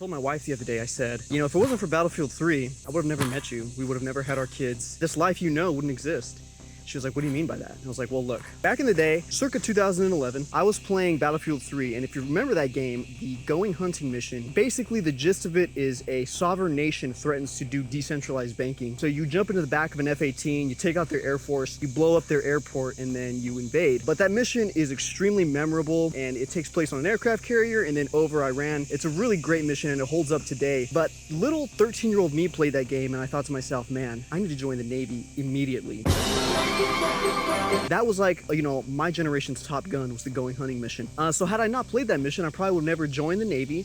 told my wife the other day, I said, you know, if it wasn't for Battlefield 3, I would have never met you. We would have never had our kids. This life you know wouldn't exist. She was like, what do you mean by that? And I was like, well, look, back in the day, circa 2011, I was playing Battlefield 3. And if you remember that game, the going hunting mission, basically the gist of it is a sovereign nation threatens to do decentralized banking. So you jump into the back of an F-18, you take out their air force, you blow up their airport, and then you invade. But that mission is extremely memorable, and it takes place on an aircraft carrier and then over Iran. It's a really great mission, and it holds up today. But little 13-year-old me played that game, and I thought to myself, man, I need to join the Navy immediately. That was like, you know, my generation's Top Gun was the going hunting mission. So had I not played that mission, I probably would have never joined the Navy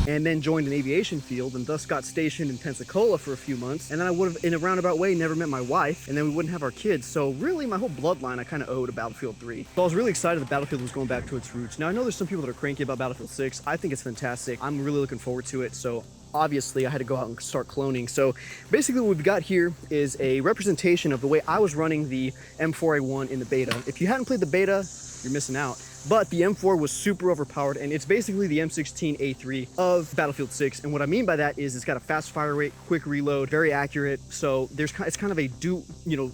and then joined an aviation field and thus got stationed in Pensacola for a few months. And then I would have, in a roundabout way, never met my wife, and then we wouldn't have our kids. So really, my whole bloodline, I kind of owe to Battlefield 3. So I was really excited that Battlefield was going back to its roots. Now, I know there's some people that are cranky about Battlefield 6. I think it's fantastic. I'm really looking forward to it. So obviously I had to go out and start cloning. So basically what we've got here is a representation of the way I was running the M4A1 in the beta. If you hadn't played the beta, you're missing out. But the M4 was super overpowered, and it's basically the M16A3 of Battlefield 6. And what I mean by that is it's got a fast fire rate, quick reload, very accurate. So it's kind of a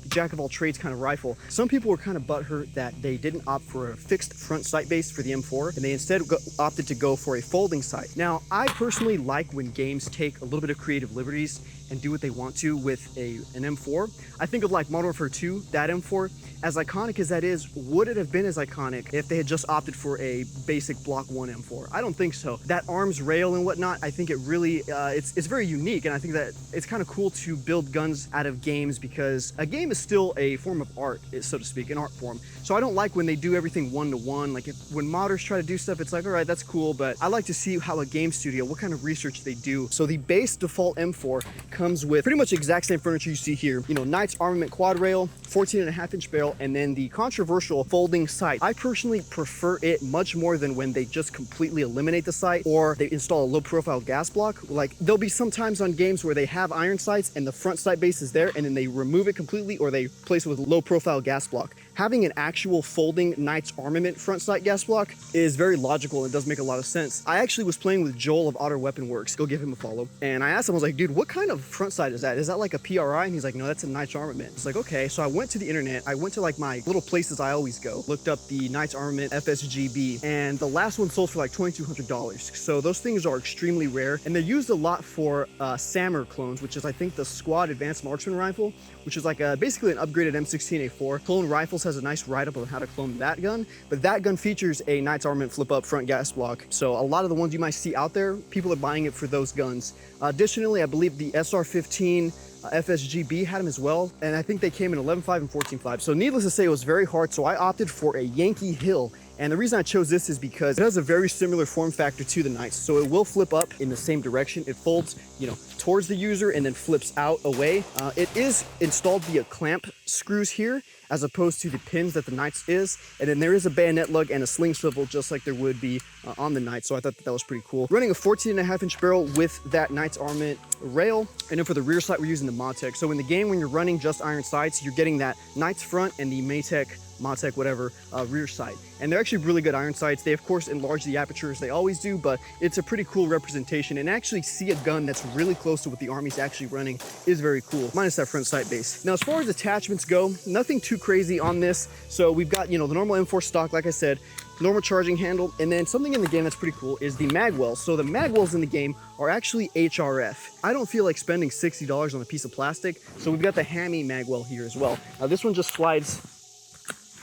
jack of all trades kind of rifle. Some people were kind of butthurt that they didn't opt for a fixed front sight base for the M4, and they instead opted to go for a folding sight. Now, I personally like when games take a little bit of creative liberties and do what they want to with an M4. I think of like Modern Warfare 2, that M4, as iconic as that is, would it have been as iconic if they had just opted for a basic Block 1 M4? I don't think so. That arms rail and whatnot, I think it really, it's very unique, and I think that it's kind of cool to build guns out of games because a game is still a form of art, so to speak, an art form. So I don't like when they do everything one-to-one. Like when modders try to do stuff, it's like, all right, that's cool, but I like to see how a game studio, what kind of research they do. So the base default M4 comes with pretty much the exact same furniture you see here. You know, Knight's Armament quad rail, 14.5-inch barrel, and then the controversial folding sight. I personally prefer it much more than when they just completely eliminate the sight or they install a low profile gas block. Like there'll be some times on games where they have iron sights and the front sight base is there and then they remove it completely or they place it with low profile gas block. Having an actual folding Knight's Armament front sight gas block is very logical and it does make a lot of sense. I actually was playing with Joel of Otter Weapon Works, go give him a follow, and I asked him, I was like, dude, what kind of front sight is that? Is that like a PRI? And he's like, no, that's a Knight's Armament. It's like, okay. So I went to the internet, I went to like my little places I always go, looked up the Knight's Armament FSGB, and the last one sold for like $2,200. So those things are extremely rare, and they're used a lot for SAMR clones, which is I think the Squad Advanced Marksman Rifle, which is like basically an upgraded M16A4. Clone Rifles has a nice write-up on how to clone that gun, but that gun features a Knight's Armament flip-up front gas block. So a lot of the ones you might see out there, people are buying it for those guns. Additionally, I believe the SR15 FSGB had them as well, and I think they came in 11.5 and 14.5. So needless to say, it was very hard, so I opted for a Yankee Hill. And the reason I chose this is because it has a very similar form factor to the Knights. So it will flip up in the same direction. It folds, you know, towards the user and then flips out away. It is installed via clamp screws here, as opposed to the pins that the Knights is. And then there is a bayonet lug and a sling swivel, just like there would be on the Knights. So I thought that was pretty cool. Running a 14.5-inch barrel with that Knight's Armament rail. And then for the rear sight, we're using the Modtech. So in the game, when you're running just iron sights, you're getting that Knights front and the Modtech, whatever, rear sight. And they're actually really good iron sights. They, of course, enlarge the aperture as they always do, but it's a pretty cool representation. And actually see a gun that's really close to what the Army's actually running is very cool, minus that front sight base. Now, as far as attachments go, nothing too crazy on this. So we've got, you know, the normal M4 stock, like I said, normal charging handle, and then something in the game that's pretty cool is the Magwell. So the Magwells in the game are actually HRF. I don't feel like spending $60 on a piece of plastic, so we've got the hammy Magwell here as well. Now this one just slides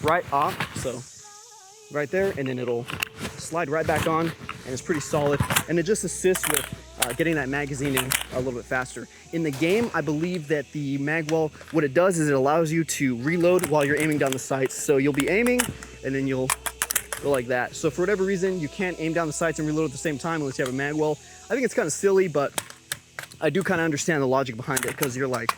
right off, so right there, and then it'll slide right back on, and it's pretty solid, and it just assists with getting that magazine in a little bit faster. In the game, I believe that the Magwell, what it does is it allows you to reload while you're aiming down the sights. So you'll be aiming, and then you'll go like that. So for whatever reason, you can't aim down the sights and reload at the same time unless you have a Magwell. I think it's kind of silly, but I do kind of understand the logic behind it, because you're like,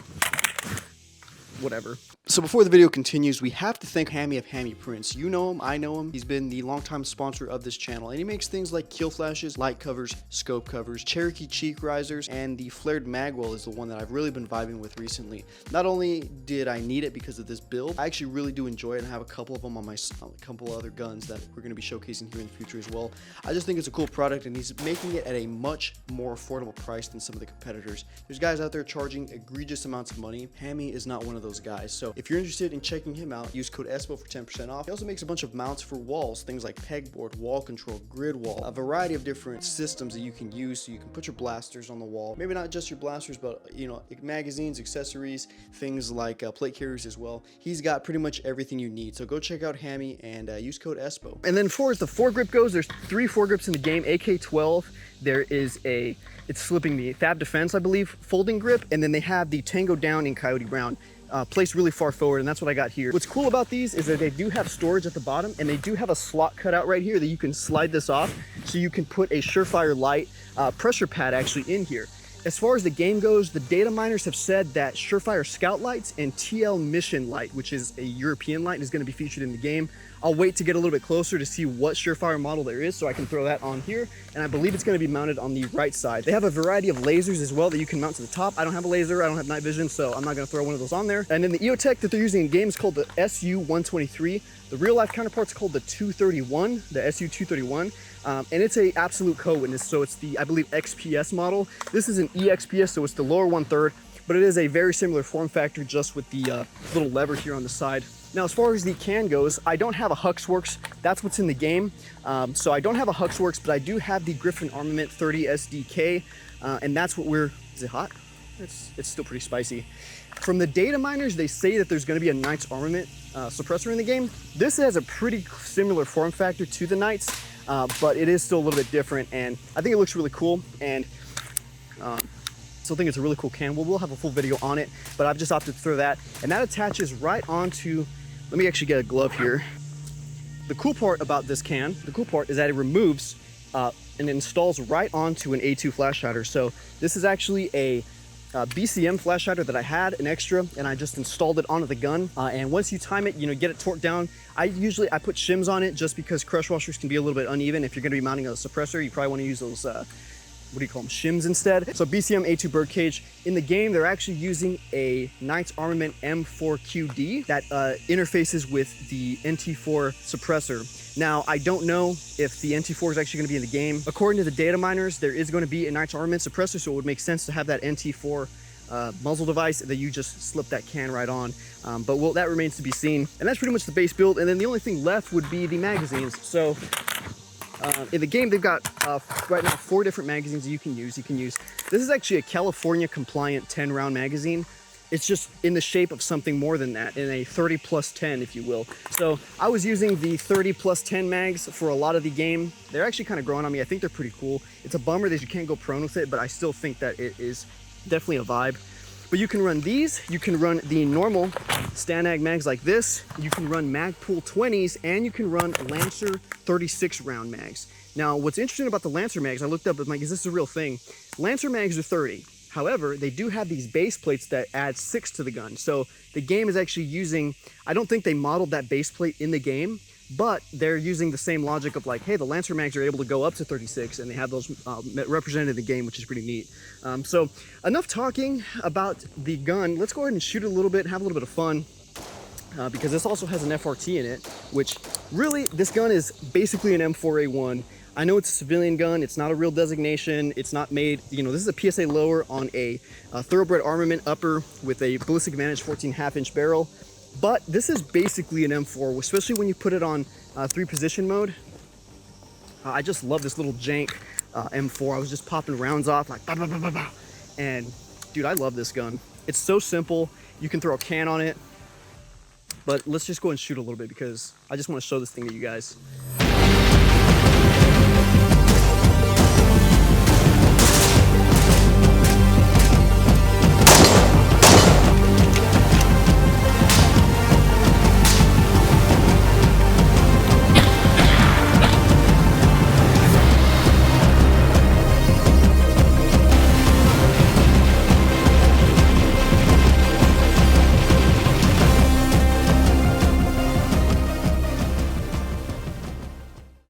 whatever. So So before the video continues, we have to thank Hammy of Hammy Prints. You know him, I know him. He's been the longtime sponsor of this channel, and he makes things like kill flashes, light covers, scope covers, Cherokee cheek risers, and the flared Magwell is the one that I've really been vibing with recently. Not only did I need it because of this build, I actually really do enjoy it and have a couple of them on a couple other guns that we're going to be showcasing here in the future as well. I just think it's a cool product, and he's making it at a much more affordable price than some of the competitors. There's guys out there charging egregious amounts of money. Hammy is not one of those guys. So if you're interested in checking him out, use code ESPO for 10% off. He also makes a bunch of mounts for walls, things like pegboard, wall control, grid wall, a variety of different systems that you can use so you can put your blasters on the wall. Maybe not just your blasters, but magazines, accessories, things like plate carriers as well. He's got pretty much everything you need. So go check out Hammy and use code ESPO. And then as far as the foregrip goes, there's 3 foregrips in the game. AK-12, there is it's slipping me, Fab Defense, I believe, folding grip, and then they have the Tango Down in Coyote Brown. Placed really far forward, and that's what I got here. What's cool about these is that they do have storage at the bottom, and they do have a slot cut out right here that you can slide this off, so you can put a Surefire light pressure pad actually in here. As far as the game goes, the data miners have said that Surefire Scout lights and TL Mission light, which is a European light, is going to be featured in the game. I'll wait to get a little bit closer to see what Surefire model there is so I can throw that on here, and I believe it's going to be mounted on the right side. They have a variety of lasers as well that you can mount to the top. I don't have a laser, I don't have night vision, so I'm not going to throw one of those on there. And then the EOTech that they're using in game is called the SU-123. The real life counterpart's called the 231, the SU-231. And it's a absolute co-witness, so it's the, I believe, XPS model. This is an EXPS, so it's the lower 1/3, but it is a very similar form factor, just with the little lever here on the side. Now, as far as the can goes, I don't have a Huxworks. That's what's in the game. So I don't have a Huxworks, but I do have the Griffin Armament 30 SDK, and that's what is it hot? It's still pretty spicy. From the data miners, they say that there's going to be a Knights Armament suppressor in the game. This has a pretty similar form factor to the Knights, but it is still a little bit different, and I think it looks really cool, and still think it's a really cool can. We'll have a full video on it, but I've just opted to throw that, and that attaches right onto, let me actually get a glove here. The cool part about this can, is that it removes and installs right onto an A2 flash hider. So this is actually a BCM flash hider that I had, an extra, and I just installed it onto the gun. And once you time it, get it torqued down. I put shims on it just because crush washers can be a little bit uneven. If you're going to be mounting a suppressor, you probably want to use those what do you call them, shims instead. So BCM A2 birdcage. In the game, they're actually using a Knights Armament M4QD that interfaces with the NT4 suppressor. Now, I don't know if the NT4 is actually going to be in the game. According to the data miners, there is going to be a Knights Armament suppressor, so it would make sense to have that NT4 muzzle device that you just slip that can right on. But that remains to be seen. And that's pretty much the base build. And then the only thing left would be the magazines. So in the game, they've got right now 4 different magazines that you can use. This is actually a California compliant 10-round magazine. It's just in the shape of something more than that, in a 30+10, if you will. So I was using the 30+10 mags for a lot of the game. They're actually kind of growing on me. I think they're pretty cool. It's a bummer that you can't go prone with it, but I still think that it is definitely a vibe. But you can run these, you can run the normal Stanag mags like this, you can run Magpool 20s, and you can run Lancer 36 round mags. Now, what's interesting about the Lancer mags, I looked up, I'm like, is this a real thing? Lancer mags are 30. However, they do have these base plates that add 6 to the gun. So the game is actually using, I don't think they modeled that base plate in the game, but they're using the same logic of like, hey, the Lancer mags are able to go up to 36, and they have those represented in the game, which is pretty neat. So enough talking about the gun. Let's go ahead and shoot it a little bit, have a little bit of fun, because this also has an FRT in it, which really, this gun is basically an M4A1. I know it's a civilian gun, it's not a real designation, it's not made, this is a PSA lower on a thoroughbred armament upper with a ballistic advantage 14.5-inch barrel. But this is basically an M4, especially when you put it on 3-position mode. I just love this little jank M4. I was just popping rounds off like, bah, bah, bah, bah, bah. And dude, I love this gun. It's so simple. You can throw a can on it. But let's just go and shoot a little bit because I just want to show this thing to you guys.